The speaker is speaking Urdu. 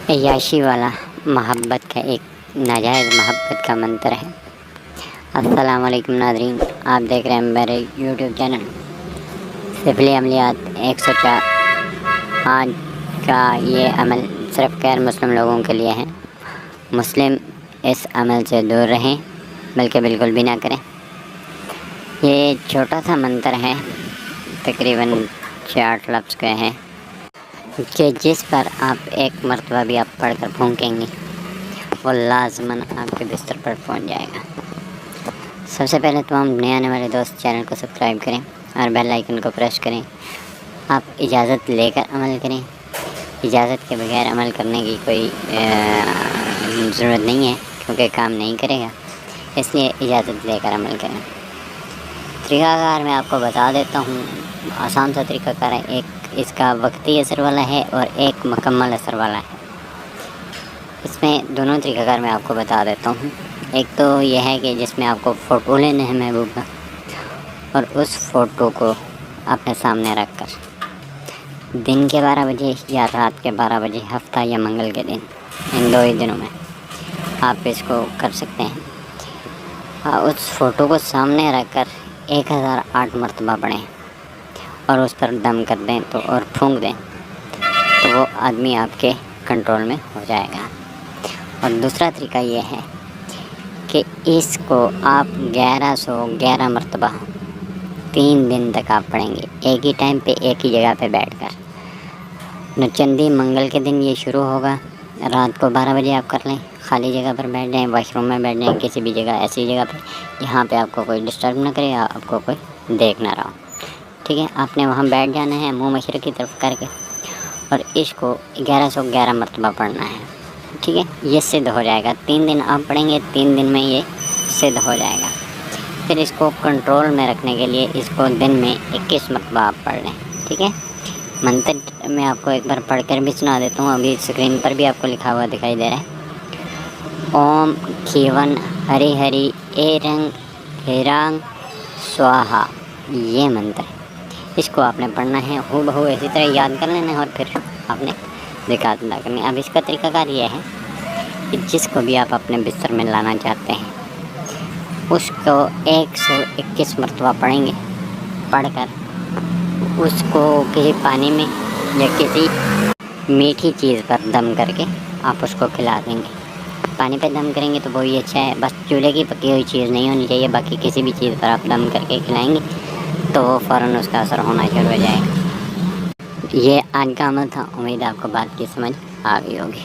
عیاشی والا محبت کا ایک ناجائز محبت کا منتر ہے۔ السلام علیکم ناظرین، آپ دیکھ رہے ہیں میرے یوٹیوب چینل سفلی عملیات 104۔ آج کا یہ عمل صرف غیر مسلم لوگوں کے لیے ہے۔ مسلم اس عمل سے دور رہیں، بلکہ بالکل بھی نہ کریں۔ یہ چھوٹا سا منتر ہے، تقریباً 8 لفظ کے ہیں، کہ جس پر آپ ایک مرتبہ بھی آپ پڑھ کر پھونکیں گے وہ لازماً آپ کے بستر پر پہنچ جائے گا۔ سب سے پہلے تمام نئے آنے والے دوست چینل کو سبسکرائب کریں اور بیل آئیکن کو پریس کریں۔ آپ اجازت لے کر عمل کریں، اجازت کے بغیر عمل کرنے کی کوئی ضرورت نہیں ہے، کیونکہ کام نہیں کرے گا، اس لیے اجازت لے کر عمل کریں۔ طریقہ کار میں آپ کو بتا دیتا ہوں، آسان سا طریقہ کار ہے۔ ایک اس کا وقتی اثر والا ہے اور ایک مکمل اثر والا ہے۔ اس میں دونوں طریقہ کار میں آپ کو بتا دیتا ہوں۔ ایک تو یہ ہے کہ جس میں آپ کو فوٹو لینے ہیں محبوب کا، اور اس فوٹو کو اپنے سامنے رکھ کر دن کے 12 بجے یا رات کے 12 بجے، ہفتہ یا منگل کے دن، ان 2 ہی دنوں میں آپ اس کو کر سکتے ہیں۔ اس فوٹو کو سامنے رکھ کر 1008 مرتبہ پڑھیں اور اس پر دم کر دیں تو اور پھونک دیں تو وہ آدمی آپ کے کنٹرول میں ہو جائے گا۔ اور دوسرا طریقہ یہ ہے کہ اس کو آپ 1111 مرتبہ 3 دن تک آپ پڑھیں گے، ایک ہی ٹائم پہ ایک ہی جگہ پہ بیٹھ کر۔ نوچندی منگل کے دن یہ شروع ہوگا، رات کو 12 بجے آپ کر لیں، خالی جگہ پر بیٹھ جائیں، واش روم میں بیٹھ جائیں، کسی بھی جگہ ایسی جگہ پہ جہاں پہ آپ کو کوئی ڈسٹرب نہ کرے، آپ کو کوئی دیکھ نہ رہا ہو۔ ٹھیک ہے، آپ نے وہاں بیٹھ جانا ہے منہ مشرق کی طرف کر کے، اور اس کو 1111 مرتبہ پڑھنا ہے۔ ٹھیک ہے، یہ سدھ ہو جائے گا۔ 3 دن آپ پڑھیں گے، 3 دن میں یہ سدھ ہو جائے گا۔ پھر اس کو کنٹرول میں رکھنے کے لیے اس کو دن میں 21 مرتبہ آپ پڑھ لیں۔ ٹھیک ہے، منتر میں آپ کو ایک بار پڑھ کر بھی سنا دیتا ہوں، ابھی اسکرین پر بھی آپ کو لکھا ہوا دکھائی دے رہا ہے۔ اوم کھیون ہری ہری اے رنگ ہیرانگ سواہا، یہ منتر ہے۔ اس کو آپ نے پڑھنا ہے، ہو بہو اسی طرح یاد کر لینا ہے، اور پھر آپ نے زکوٰۃ ادا کرنی ہے۔ اب اس کا طریقہ کار یہ ہے کہ جس کو بھی آپ اپنے بستر میں لانا چاہتے ہیں اس کو 121 مرتبہ پڑھیں گے۔ پڑھ کر اس کو کسی پانی میں یا کسی میٹھی چیز پر دم کر کے آپ اس کو کھلا دیں گے۔ پانی پہ دم کریں گے تو وہی اچھا ہے، بس چولہے کی پکی ہوئی چیز نہیں ہونی چاہیے، باقی کسی بھی چیز پر آپ دم کر کے کھلائیں گے تو وہ فوراً اس کا اثر ہونا شروع ہو جائے گا۔ یہ آج کا عمل تھا، امید آپ کو بات کی سمجھ آ گئی ہوگی۔